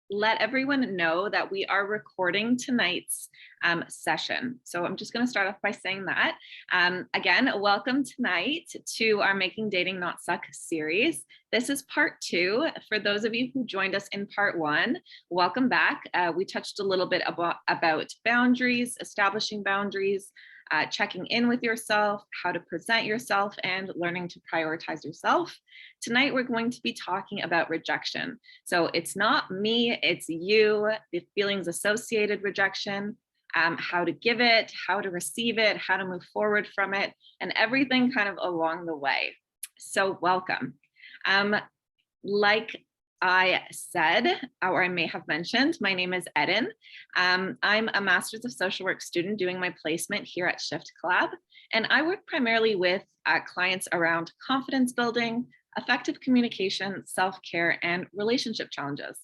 let everyone know that we are recording tonight's session. So I'm just going to start off by saying that. Again, welcome tonight to our Making Dating Not Suck series. This is part 2. For those of you who joined us in part 1, welcome back. We touched a little bit about boundaries, establishing boundaries, checking in with yourself, how to present yourself, and learning to prioritize yourself. Tonight, we're going to be talking about rejection. So it's not me, it's you, the feelings associated rejection, how to give it, how to receive it, how to move forward from it, and everything kind of along the way. So welcome. Like I said, or I may have mentioned, my name is Eden. I'm a Master's of Social Work student doing my placement here at Shift Collab, and I work primarily with clients around confidence building, effective communication, self-care, and relationship challenges.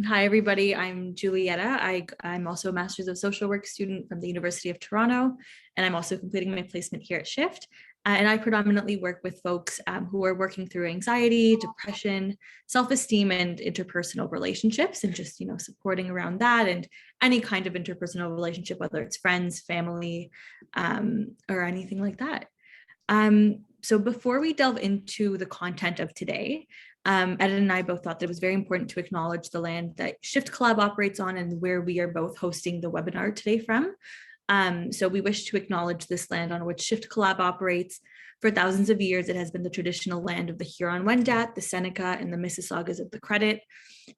Hi, everybody. I'm Julieta. I'm also a Master's of Social Work student from the University of Toronto, and I'm also completing my placement here at Shift. And I predominantly work with folks who are working through anxiety, depression, self-esteem, and interpersonal relationships, and just, supporting around that and any kind of interpersonal relationship, whether it's friends, family, or anything like that. So before we delve into the content of today, Ed and I both thought that it was very important to acknowledge the land that Shift Collab operates on and where we are both hosting the webinar today from. So we wish to acknowledge this land on which Shift Collab operates. For thousands of years, it has been the traditional land of the Huron-Wendat, the Seneca, and the Mississaugas of the Credit.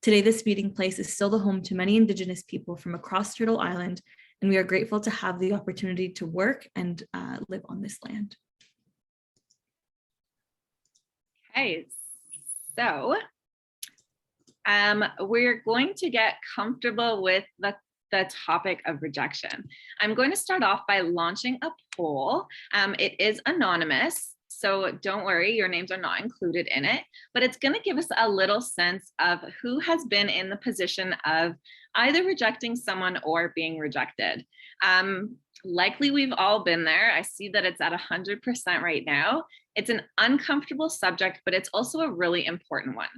Today, this meeting place is still the home to many Indigenous people from across Turtle Island, and we are grateful to have the opportunity to work and live on this land. Okay, so we're going to get comfortable with the topic of rejection. I'm going to start off by launching a poll. It is anonymous, so don't worry, your names are not included in it, but it's going to give us a little sense of who has been in the position of either rejecting someone or being rejected. Likely we've all been there. I see that it's at 100% right now. It's an uncomfortable subject, but it's also a really important one.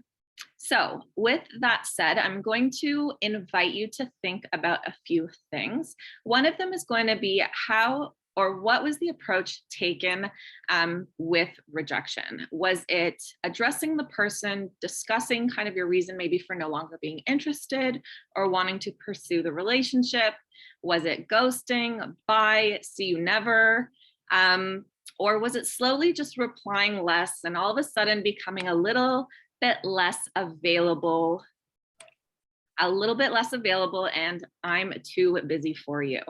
So with that said, I'm going to invite you to think about a few things. One of them is going to be what was the approach taken with rejection? Was it addressing the person, discussing kind of your reason maybe for no longer being interested or wanting to pursue the relationship? Was it ghosting, bye, see you never? Or was it slowly just replying less and all of a sudden becoming a little bit less available, and I'm too busy for you?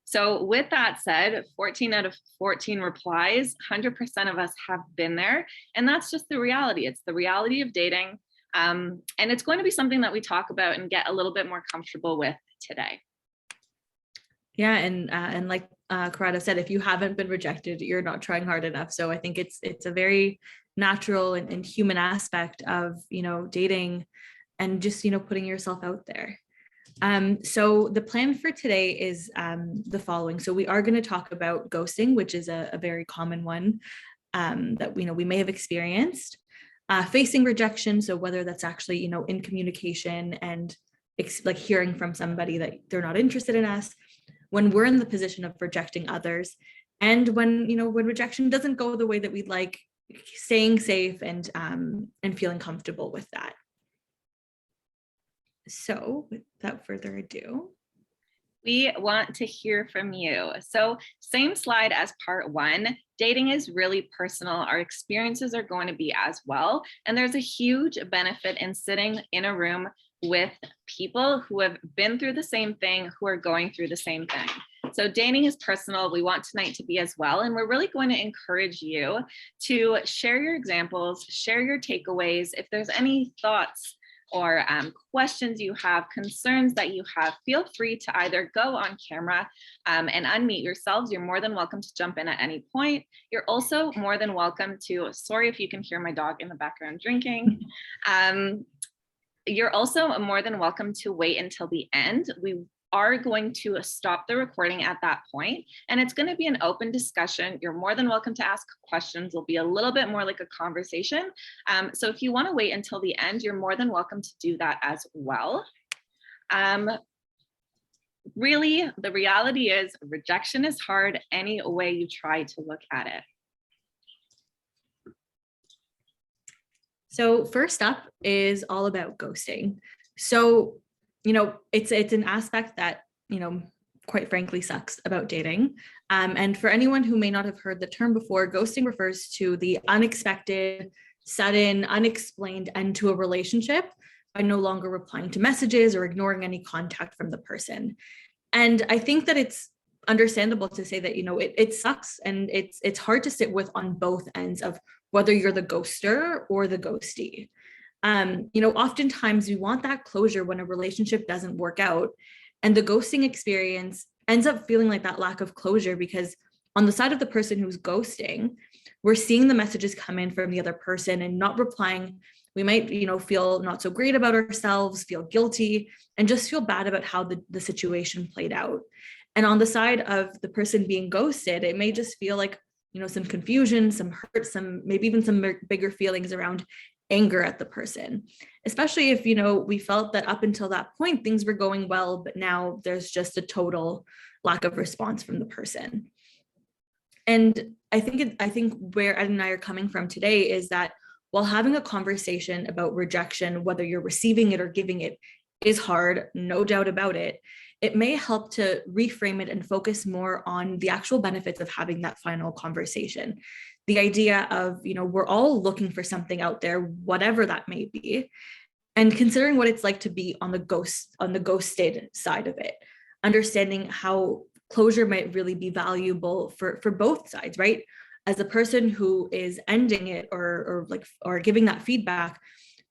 So with that said, 14 out of 14 replies, 100% of us have been there. And that's just the reality. It's the reality of dating. And it's going to be something that we talk about and get a little bit more comfortable with today. Yeah, and like Corrado said, if you haven't been rejected, you're not trying hard enough. So I think it's a very natural and human aspect of, dating and just, putting yourself out there. So the plan for today is the following. So we are going to talk about ghosting, which is a very common one that we may have experienced. Facing rejection, so whether that's actually, in communication and like hearing from somebody that they're not interested in us, when we're in the position of rejecting others, and when rejection doesn't go the way that we'd like, staying safe and feeling comfortable with that. So without further ado, we want to hear from you. So same slide as part 1, dating is really personal. Our experiences are going to be as well. And there's a huge benefit in sitting in a room with people who have been through the same thing, who are going through the same thing. So dating is personal. We want tonight to be as well. And we're really going to encourage you to share your examples, share your takeaways. If there's any thoughts or questions you have, concerns that you have, feel free to either go on camera and unmute yourselves. You're more than welcome to jump in at any point. You're also more than welcome to, sorry if you can hear my dog in the background drinking. You're also more than welcome to wait until the end. We are going to stop the recording at that point, and it's going to be an open discussion. You're more than welcome to ask questions. It'll be a little bit more like a conversation. So if you want to wait until the end, you're more than welcome to do that as well. Really, the reality is rejection is hard any way you try to look at it. So first up is all about ghosting. So, it's an aspect that, quite frankly sucks about dating. And for anyone who may not have heard the term before, ghosting refers to the unexpected, sudden, unexplained end to a relationship by no longer replying to messages or ignoring any contact from the person. And I think that it's understandable to say that, it sucks, and it's hard to sit with on both ends of whether you're the ghoster or the ghostee. Oftentimes we want that closure when a relationship doesn't work out, and the ghosting experience ends up feeling like that lack of closure, because on the side of the person who's ghosting, we're seeing the messages come in from the other person and not replying. We might, feel not so great about ourselves, feel guilty, and just feel bad about how the situation played out. And on the side of the person being ghosted, it may just feel like, some confusion, some hurt, maybe even some bigger feelings around anger at the person, especially if, we felt that up until that point, things were going well, but now there's just a total lack of response from the person. And I think where Ed and I are coming from today is that while having a conversation about rejection, whether you're receiving it or giving it, is hard, no doubt about it, it may help to reframe it and focus more on the actual benefits of having that final conversation. The idea of, we're all looking for something out there, whatever that may be, and considering what it's like to be on the ghosted side of it, understanding how closure might really be valuable for both sides, right? As a person who is ending it or giving that feedback,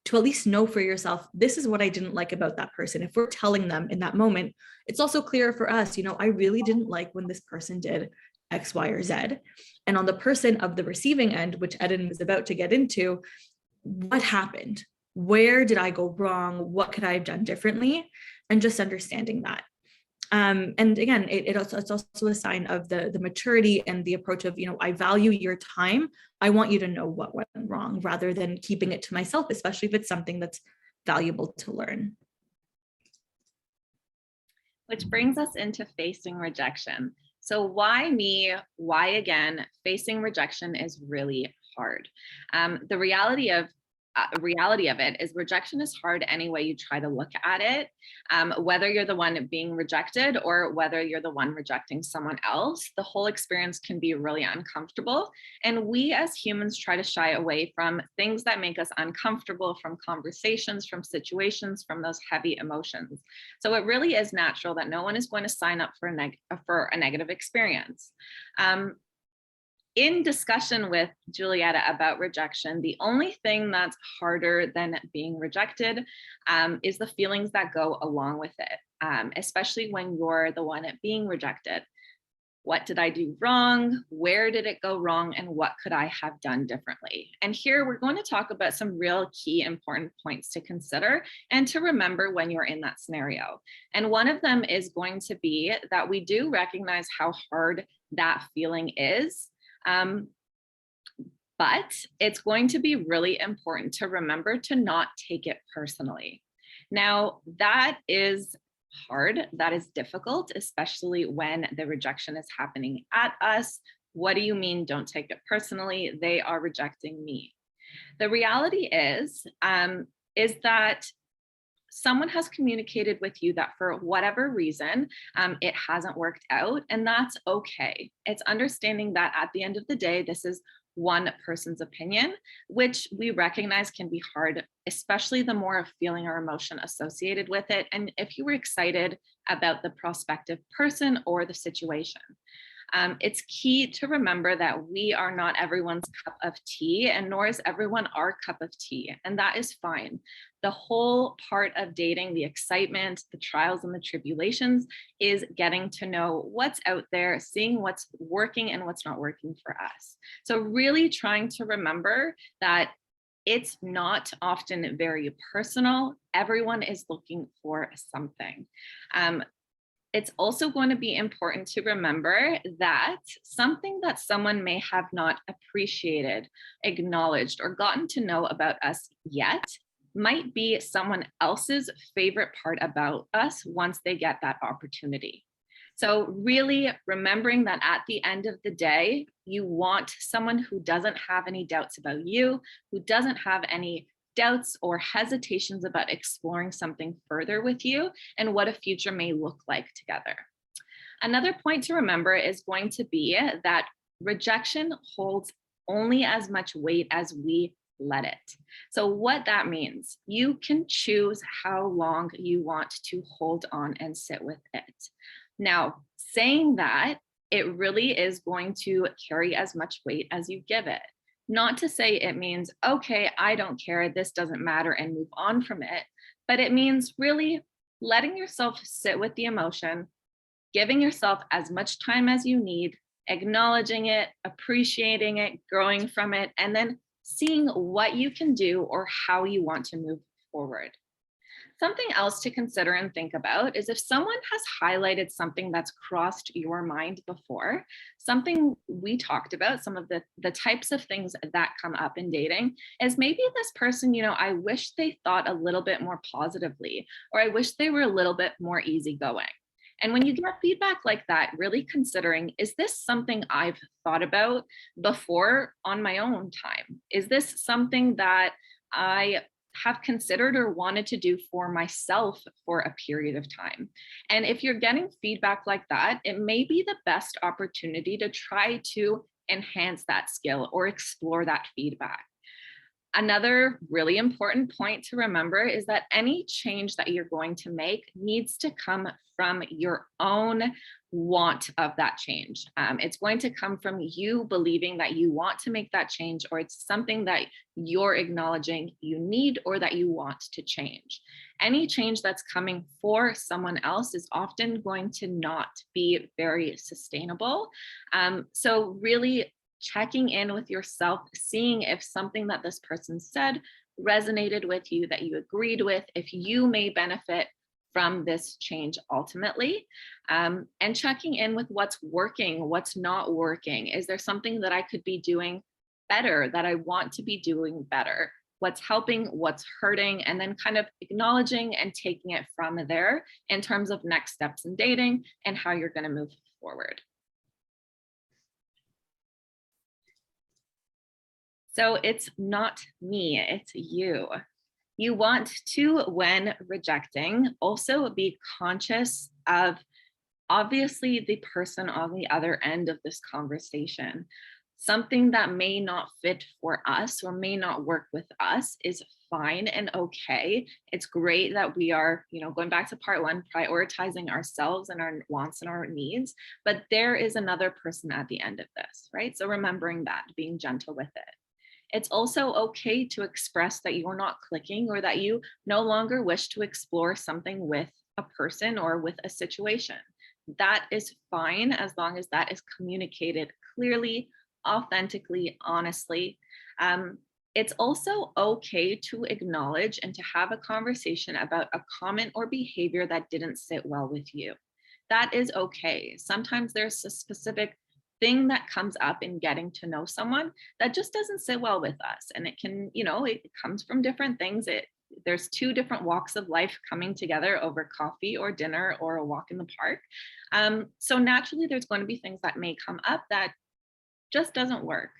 to at least know for yourself, this is what I didn't like about that person. If we're telling them in that moment, it's also clear for us, I really didn't like when this person did X, Y, or Z. And on the person of the receiving end, which Eden was about to get into, what happened? Where did I go wrong? What could I have done differently? And just understanding that. And again, it's also a sign of the maturity and the approach of, I value your time. I want you to know what went wrong rather than keeping it to myself, especially if it's something that's valuable to learn. Which brings us into facing rejection. So why me? Why again? Facing rejection is really hard. The reality of it is rejection is hard any way you try to look at it, whether you're the one being rejected or whether you're the one rejecting someone else. The whole experience can be really uncomfortable, and we as humans try to shy away from things that make us uncomfortable, from conversations, from situations, from those heavy emotions. So it really is natural that no one is going to sign up for a negative experience. In discussion with Julieta about rejection, the only thing that's harder than being rejected is the feelings that go along with it, especially when you're the one being rejected. What did I do wrong? Where did it go wrong? And what could I have done differently? And here we're going to talk about some real key important points to consider and to remember when you're in that scenario. And one of them is going to be that we do recognize how hard that feeling is. But it's going to be really important to remember to not take it personally. Now, that is hard, that is difficult, especially when the rejection is happening at us. What do you mean, don't take it personally? They are rejecting me. The reality is that someone has communicated with you that for whatever reason, it hasn't worked out, and that's okay. It's understanding that at the end of the day, this is one person's opinion, which we recognize can be hard, especially the more feeling or emotion associated with it, and if you were excited about the prospective person or the situation. It's key to remember that we are not everyone's cup of tea, and nor is everyone our cup of tea, and that is fine. The whole part of dating, the excitement, the trials and the tribulations, is getting to know what's out there, seeing what's working and what's not working for us. So really trying to remember that it's not often very personal. Everyone is looking for something. It's also going to be important to remember that something that someone may have not appreciated, acknowledged, or gotten to know about us yet might be someone else's favorite part about us once they get that opportunity. So really remembering that at the end of the day, you want someone who doesn't have any doubts about you, who doesn't have any doubts or hesitations about exploring something further with you and what a future may look like together. Another point to remember is going to be that rejection holds only as much weight as we let it. So what that means, you can choose how long you want to hold on and sit with it. Now, saying that, it really is going to carry as much weight as you give it. Not to say it means, okay, I don't care, this doesn't matter, and move on from it, but it means really letting yourself sit with the emotion, giving yourself as much time as you need, acknowledging it, appreciating it, growing from it, and then seeing what you can do or how you want to move forward. Something else to consider and think about is if someone has highlighted something that's crossed your mind before, something we talked about, some of the types of things that come up in dating is maybe this person, I wish they thought a little bit more positively, or I wish they were a little bit more easygoing. And when you get feedback like that, really considering, is this something I've thought about before on my own time? Is this something that I have considered or wanted to do for myself for a period of time? And if you're getting feedback like that, it may be the best opportunity to try to enhance that skill or explore that feedback. Another really important point to remember is that any change that you're going to make needs to come from your own want of that change. It's going to come from you believing that you want to make that change, or it's something that you're acknowledging you need or that you want to change. Any change that's coming for someone else is often going to not be very sustainable. So really checking in with yourself, seeing if something that this person said resonated with you, that you agreed with, if you may benefit from this change ultimately, and checking in with what's working, what's not working. Is there something that I could be doing better, that I want to be doing better? What's helping, what's hurting, and then kind of acknowledging and taking it from there in terms of next steps in dating and how you're going to move forward. So it's not me, it's you. You want to, when rejecting, also be conscious of obviously the person on the other end of this conversation. Something that may not fit for us or may not work with us is fine and okay. It's great that we are, going back to part one, prioritizing ourselves and our wants and our needs, but there is another person at the end of this, right? So remembering that, being gentle with it. It's also okay to express that you're not clicking or that you no longer wish to explore something with a person or with a situation. That is fine as long as that is communicated clearly, authentically, honestly. It's also okay to acknowledge and to have a conversation about a comment or behavior that didn't sit well with you. That is okay. Sometimes there's a specific thing that comes up in getting to know someone that just doesn't sit well with us. And it can, it comes from different things. There's two different walks of life coming together over coffee or dinner or a walk in the park. So naturally, there's going to be things that may come up that just doesn't work.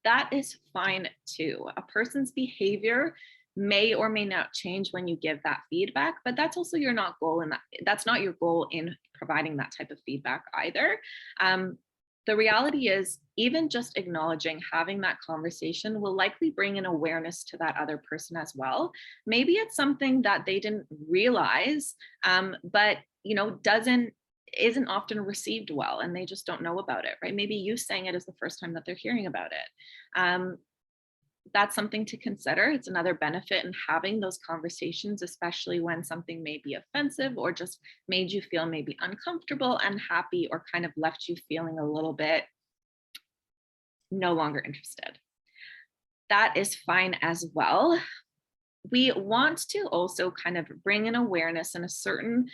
That is fine too. A person's behavior may or may not change when you give that feedback, but that's also not that's not your goal in providing that type of feedback either. The reality is, even just acknowledging, having that conversation will likely bring an awareness to that other person as well. Maybe it's something that they didn't realize, but isn't often received well, and they just don't know about it, right? Maybe you saying it is the first time that they're hearing about it. That's something to consider. It's another benefit in having those conversations, especially when something may be offensive or just made you feel maybe uncomfortable, unhappy, or kind of left you feeling a little bit no longer interested. That is fine as well. we want to also kind of bring an awareness and a certain,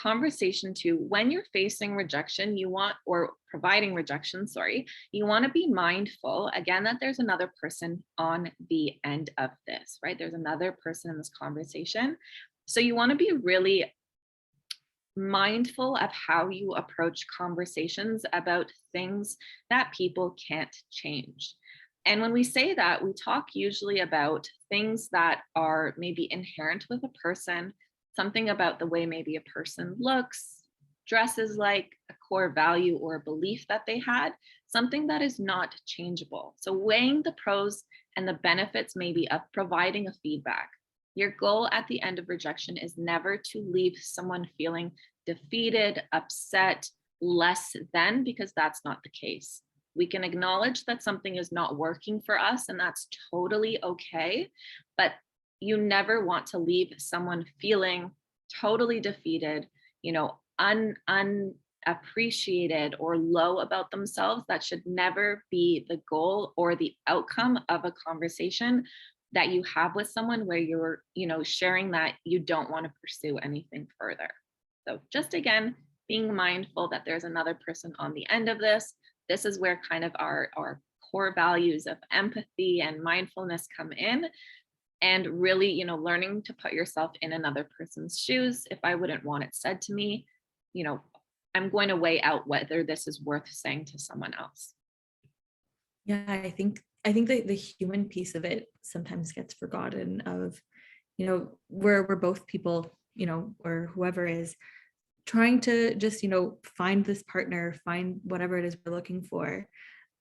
conversation to when you're facing rejection, or providing rejection, sorry, you want to be mindful again that there's another person on the end of this, right? There's another person in this conversation. So you want to be really mindful of how you approach conversations about things that people can't change. And when we say that, we talk usually about things that are maybe inherent with a person, something about the way maybe a person looks, dresses, like a core value or a belief that they had, something that is not changeable. So weighing the pros and the benefits maybe of providing a feedback. Your goal at the end of rejection is never to leave someone feeling defeated, upset, less than, because that's not the case. We can acknowledge that something is not working for us, and that's totally okay. But you never want to leave someone feeling totally defeated, unappreciated or low about themselves. That should never be the goal or the outcome of a conversation that you have with someone where you're, sharing that you don't want to pursue anything further. So just again, being mindful that there's another person on the end of this. This is where kind of our core values of empathy and mindfulness come in, and really, learning to put yourself in another person's shoes. If I wouldn't want it said to me, I'm going to weigh out whether this is worth saying to someone else. Yeah, I think that the human piece of it sometimes gets forgotten of, we're both people, or whoever is trying to just, find this partner, find whatever it is we're looking for.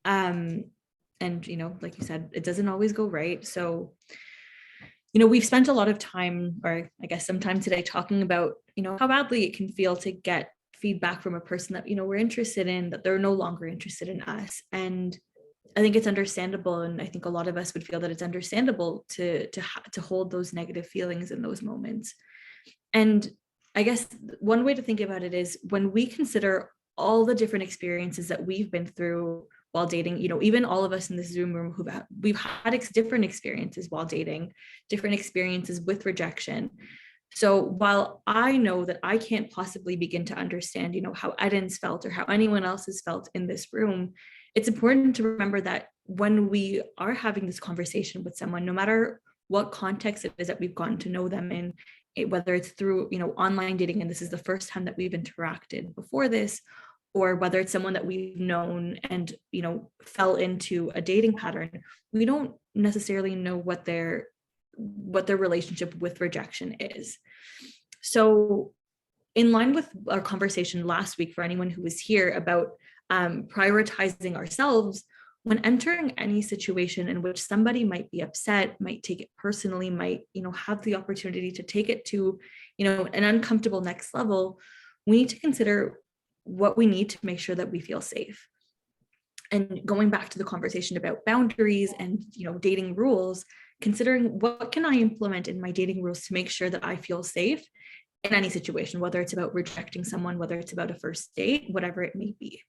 And, like you said, it doesn't always go right. So, we've spent a lot of time, or I guess some time today, talking about, how badly it can feel to get feedback from a person that, we're interested in, that they're no longer interested in us. And I think it's understandable. And I think a lot of us would feel that it's understandable to hold those negative feelings in those moments. And I guess one way to think about it is when we consider all the different experiences that we've been through while dating, even all of us in this Zoom room we've had different experiences while dating, different experiences with rejection. So while I know that I can't possibly begin to understand, how Eden's felt or how anyone else has felt in this room, it's important to remember that when we are having this conversation with someone, no matter what context it is that we've gotten to know them in, whether it's through, online dating, and this is the first time that we've interacted before this, or whether it's someone that we've known and, fell into a dating pattern, we don't necessarily know what their relationship with rejection is. So in line with our conversation last week, for anyone who was here, about prioritizing ourselves when entering any situation in which somebody might be upset, might take it personally, might, have the opportunity to take it to, an uncomfortable next level, we need to consider what we need to make sure that we feel safe. And going back to the conversation about boundaries and, dating rules, considering what can I implement in my dating rules to make sure that I feel safe in any situation, whether it's about rejecting someone, whether it's about a first date, whatever it may be.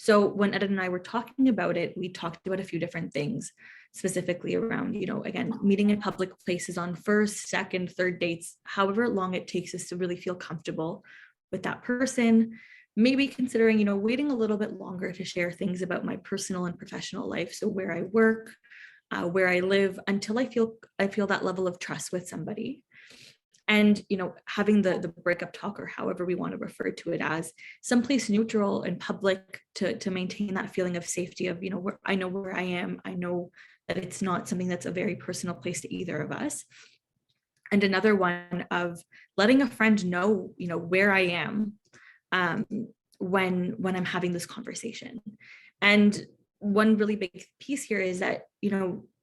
So when Ed and I were talking about it, we talked about a few different things, specifically around, again, meeting in public places on first, second, third dates, however long it takes us to really feel comfortable with that person. Maybe considering, waiting a little bit longer to share things about my personal and professional life. So where I work, where I live, until I feel that level of trust with somebody. And, having the breakup talk, or however we want to refer to it, as someplace neutral and public to maintain that feeling of safety of, where I know where I am. I know that it's not something that's a very personal place to either of us. And another one of letting a friend know, where I am when I'm having this conversation. And one really big piece here is that,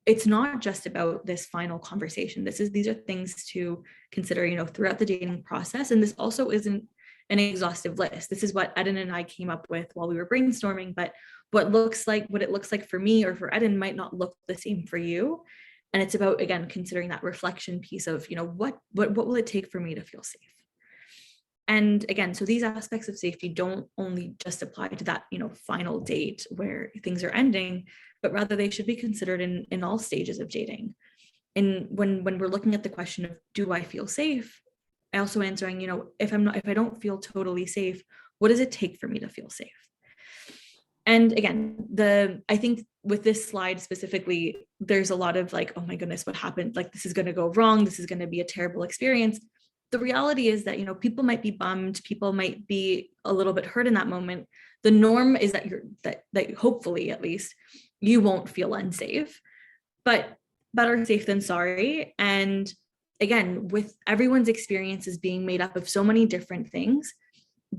it's not just about this final conversation. These are things to consider, consider, throughout the dating process. And this also isn't an exhaustive list. This is what Eden and I came up with while we were brainstorming, but what it looks like for me or for Eden might not look the same for you. And it's about, again, considering that reflection piece of, what will it take for me to feel safe? And again, so these aspects of safety don't only just apply to that, final date where things are ending, but rather they should be considered in all stages of dating. and when we're looking at the question of, do I feel safe? I also answering, if I don't feel totally safe, what does it take for me to feel safe? And again, I think with this slide specifically, there's a lot of like, oh my goodness, what happened? Like, this is going to go wrong. This is going to be a terrible experience. The reality is that, people might be bummed, people might be a little bit hurt in that moment. The norm is that that hopefully, at least, you won't feel unsafe, but better safe than sorry. And again, with everyone's experiences being made up of so many different things,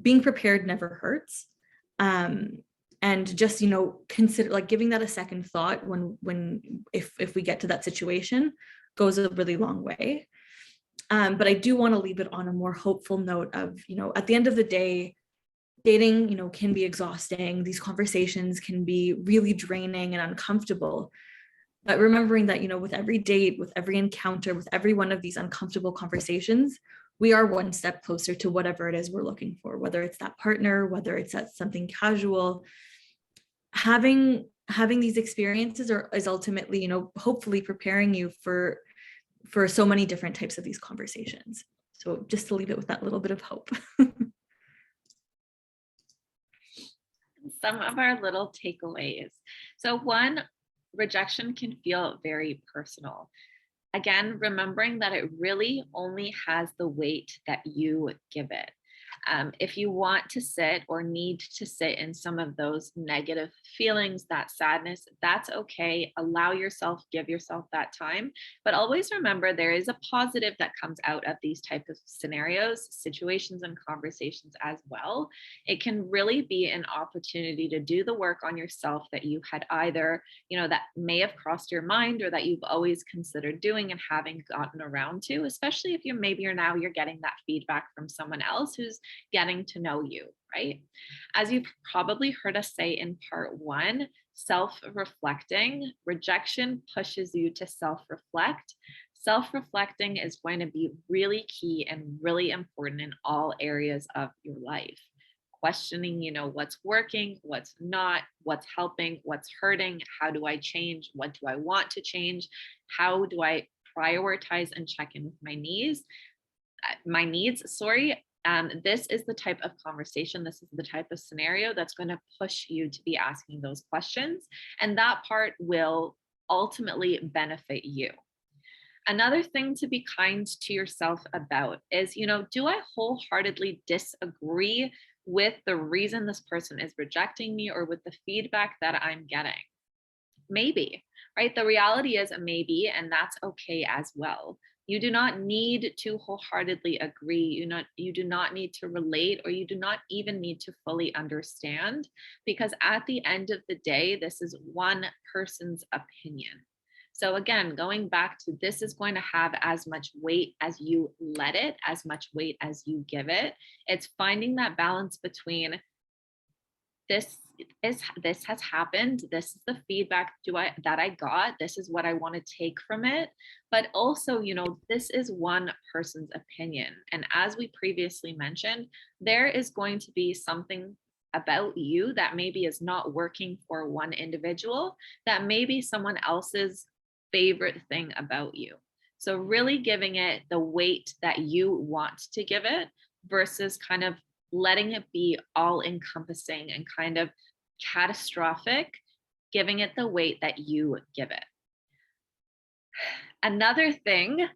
being prepared never hurts. And just, consider, like, giving that a second thought if we get to that situation goes a really long way. But I do want to leave it on a more hopeful note of, at the end of the day, dating, can be exhausting. These conversations can be really draining and uncomfortable. But remembering that, with every date, with every encounter, with every one of these uncomfortable conversations, we are one step closer to whatever it is we're looking for, whether it's that partner, whether it's that something casual. Having these experiences is ultimately, hopefully preparing you for so many different types of these conversations. So just to leave it with that little bit of hope. Some of our little takeaways. So one, rejection can feel very personal. Again, remembering that it really only has the weight that you give it. If you want to sit or need to sit in some of those negative feelings, that sadness, that's okay. Allow yourself, give yourself that time. But always remember there is a positive that comes out of these type of scenarios, situations, and conversations as well. It can really be an opportunity to do the work on yourself that you had either, that may have crossed your mind or that you've always considered doing and haven't gotten around to, especially if you're getting that feedback from someone else who's getting to know you, right? As you've probably heard us say in part one, self-reflecting, rejection pushes you to self-reflect. Self-reflecting is going to be really key and really important in all areas of your life. Questioning, what's working, what's not, what's helping, what's hurting, how do I change, what do I want to change, how do I prioritize and check in with my needs. This is the type of conversation, this is the type of scenario that's going to push you to be asking those questions. And that part will ultimately benefit you. Another thing to be kind to yourself about is, do I wholeheartedly disagree with the reason this person is rejecting me or with the feedback that I'm getting? Maybe, right? The reality is maybe, and that's okay as well. You do not need to wholeheartedly agree. You do not need to relate, or you do not even need to fully understand, because at the end of the day, this is one person's opinion. So again, going back to, this is going to have as much weight as you let it, as much weight as you give it. It's finding that balance between this has happened, this is the feedback that I got, this is what I want to take from it, but also, this is one person's opinion. And as we previously mentioned, there is going to be something about you that maybe is not working for one individual, that may be someone else's favorite thing about you. So really giving it the weight that you want to give it, versus kind of letting it be all encompassing and kind of catastrophic, giving it the weight that you give it. Another thing,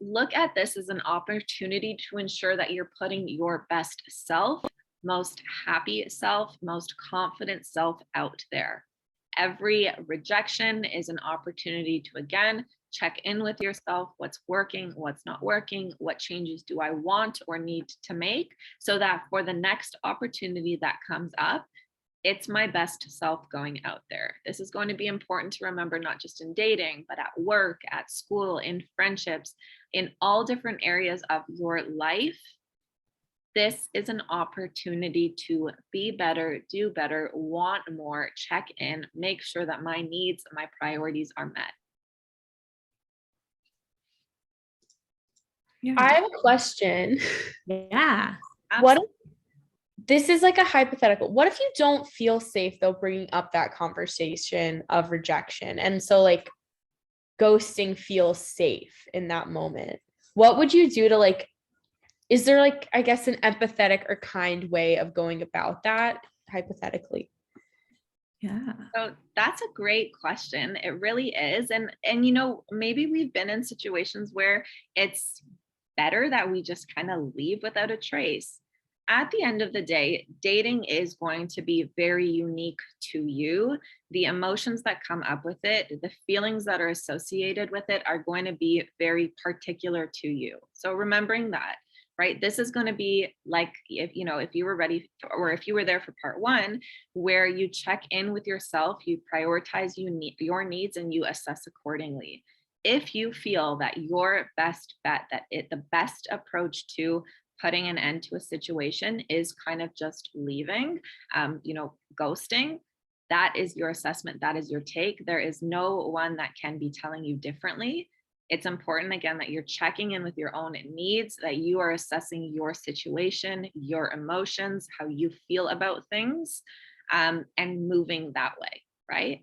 look at this as an opportunity to ensure that you're putting your best self, most happy self, most confident self out there. Every rejection is an opportunity to, again, check in with yourself. What's working, what's not working, what changes do I want or need to make, so that for the next opportunity that comes up, it's my best self going out there. This is going to be important to remember, not just in dating, but at work, at school, in friendships, in all different areas of your life. This is an opportunity to be better, do better, want more, check in, make sure that my needs, my priorities are met. Yeah. I have a question. Yeah. What if, this is like a hypothetical. What if you don't feel safe though bringing up that conversation of rejection? And so like, ghosting feel safe in that moment? What would you do to like, is there like, I guess, an empathetic or kind way of going about that hypothetically? Yeah. So that's a great question. It really is. And you know, maybe we've been in situations where it's better that we just kind of leave without a trace. At the end of the day, dating is going to be very unique to you. The emotions that come up with it, the feelings that are associated with it are going to be very particular to you. So remembering that, right? This is going to be like if you know, if you were ready or if you were there for part one, where you check in with yourself, you prioritize your needs and you assess accordingly. If you feel that your best bet, the best approach to putting an end to a situation is kind of just leaving, you know, ghosting, that is your assessment, that is your take. There is no one that can be telling you differently. It's important, again, that you're checking in with your own needs, that you are assessing your situation, your emotions, how you feel about things, and moving that way, right?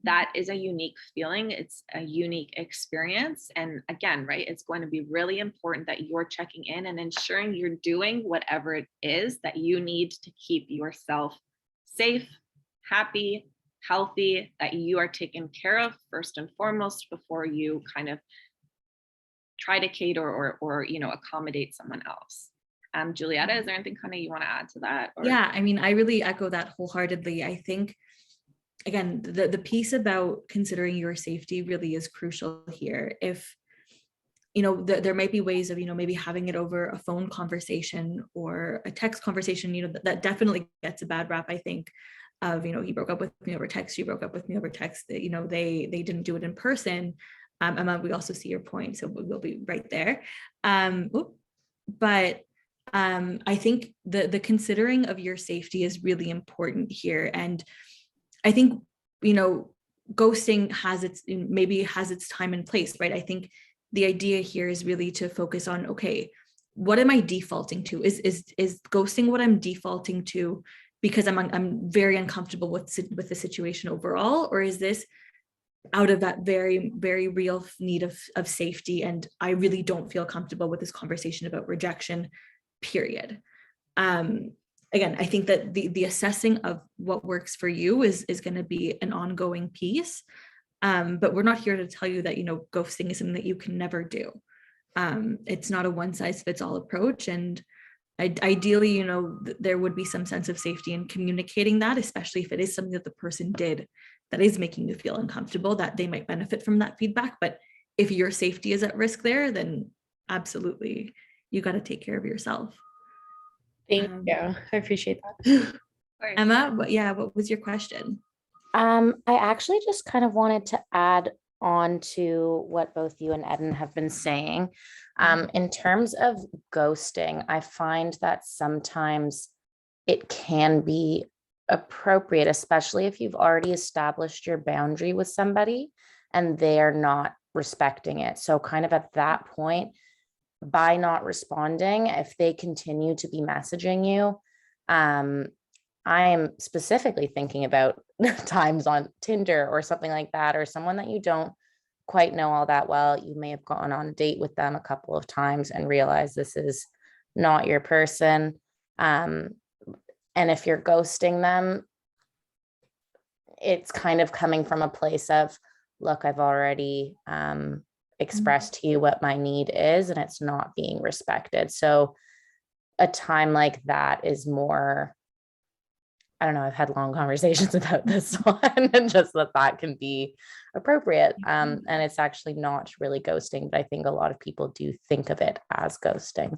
That is a unique feeling. It's a unique experience. And again, right, it's going to be really important that you're checking in and ensuring you're doing whatever it is that you need to keep yourself safe, happy, healthy, that you are taken care of first and foremost before you kind of try to cater or you know, accommodate someone else. Julieta, is there anything kind of you want to add to that? Or? Yeah, I mean, I really echo that wholeheartedly. I think, again, the piece about considering your safety really is crucial here. If, you know, there might be ways of, you know, maybe having it over a phone conversation or a text conversation, you know, that definitely gets a bad rap, I think, of, you know, he broke up with me over text, she broke up with me over text, that, you know, they didn't do it in person. Emma, we also see your point, so we'll be right there. But I think the considering of your safety is really important here. And I think, you know, ghosting maybe has its time and place, right? I think the idea here is really to focus on, okay, what am I defaulting to? Is ghosting what I'm defaulting to because I'm very uncomfortable with the situation overall, or is this out of that very, very real need of safety, and I really don't feel comfortable with this conversation about rejection, period. Again, I think that the assessing of what works for you is going to be an ongoing piece. But we're not here to tell you that, you know, ghosting is something that you can never do. It's not a one size fits all approach. And ideally, you know, there would be some sense of safety in communicating that, especially if it is something that the person did that is making you feel uncomfortable, that they might benefit from that feedback. But if your safety is at risk there, then absolutely, you got to take care of yourself. Thank you. I appreciate that. Emma, what was your question? I actually just kind of wanted to add on to what both you and Eden have been saying. In terms of ghosting, I find that sometimes it can be appropriate, especially if you've already established your boundary with somebody and they're not respecting it. So kind of at that point, by not responding, if they continue to be messaging you, I am specifically thinking about times on Tinder or something like that, or someone that you don't quite know all that well. You may have gone on a date with them a couple of times and realized this is not your person. And if you're ghosting them, it's kind of coming from a place of, look, I've already expressed to you what my need is, and it's not being respected. So a time like that is more, I don't know, I've had long conversations about this one, and just that can be appropriate. And it's actually not really ghosting, but I think a lot of people do think of it as ghosting.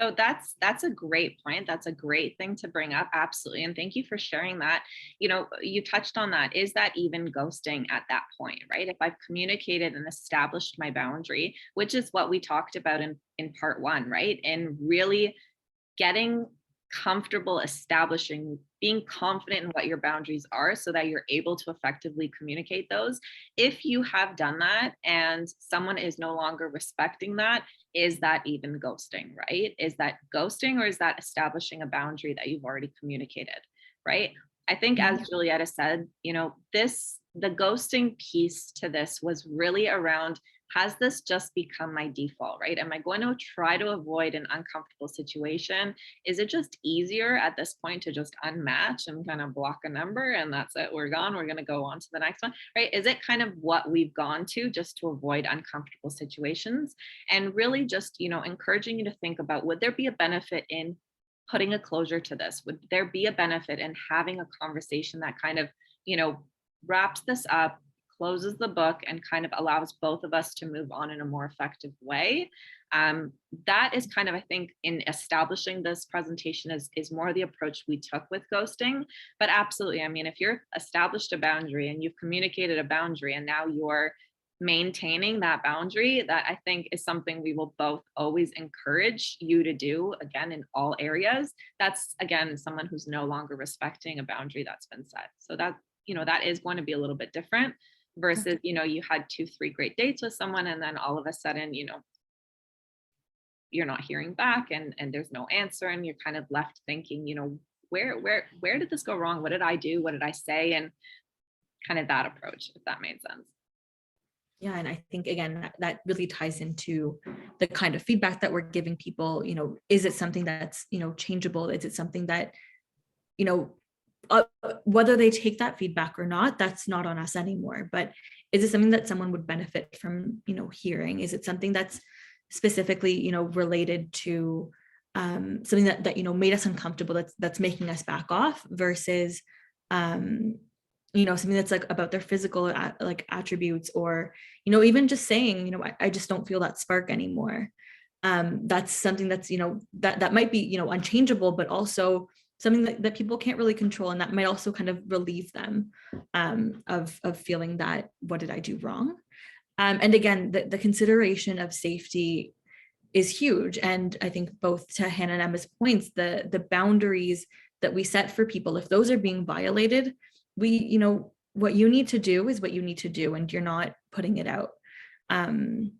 So that's a great point. That's a great thing to bring up. Absolutely. And thank you for sharing that. You know, you touched on that. Is that even ghosting at that point, right? If I've communicated and established my boundary, which is what we talked about in part one, right? And really getting comfortable establishing, being confident in what your boundaries are so that you're able to effectively communicate those. If you have done that and someone is no longer respecting that, is that even ghosting, right? Is that ghosting, or is that establishing a boundary that you've already communicated, right? I think, as Julieta said, you know, this the ghosting piece to this was really around, has this just become my default, right? Am I going to try to avoid an uncomfortable situation? Is it just easier at this point to just unmatch and kind of block a number and that's it, we're gone, we're going to go on to the next one, right? Is it kind of what we've gone to just to avoid uncomfortable situations? And really just, encouraging you to think about, would there be a benefit in putting a closure to this? Would there be a benefit in having a conversation that kind of, wraps this up, closes the book, and kind of allows both of us to move on in a more effective way? That is kind of, I think, in establishing this presentation is more the approach we took with ghosting. But absolutely, I mean, if you're established a boundary and you've communicated a boundary and now you're maintaining that boundary, that I think is something we will both always encourage you to do, again, in all areas. That's, again, someone who's no longer respecting a boundary that's been set. So that, that is going to be a little bit different versus, you had 2-3 great dates with someone and then all of a sudden, you're not hearing back and there's no answer and you're kind of left thinking, where did this go wrong? What did I do? What did I say? And kind of that approach, if that made sense. Yeah, and I think, again, that really ties into the kind of feedback that we're giving people. Is it something that's, changeable? Is it something that, whether they take that feedback or not, that's not on us anymore. But is it something that someone would benefit from, hearing? Is it something that's specifically, related to something that made us uncomfortable, that's making us back off, versus something that's like about their physical like attributes, or even just saying, I just don't feel that spark anymore. That's something that's that might be unchangeable, but also something that people can't really control, and that might also kind of relieve them of feeling that, what did I do wrong? And again, the consideration of safety is huge. And I think both to Hannah and Emma's points, the boundaries that we set for people, if those are being violated, what you need to do is what you need to do, and you're not putting it out. And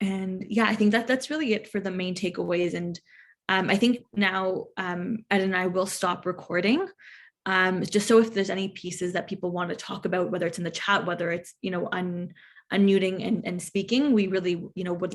yeah, I think that's really it for the main takeaways. And I think now Ed and I will stop recording, just so if there's any pieces that people want to talk about, whether it's in the chat, whether it's unmuting and speaking, we really would like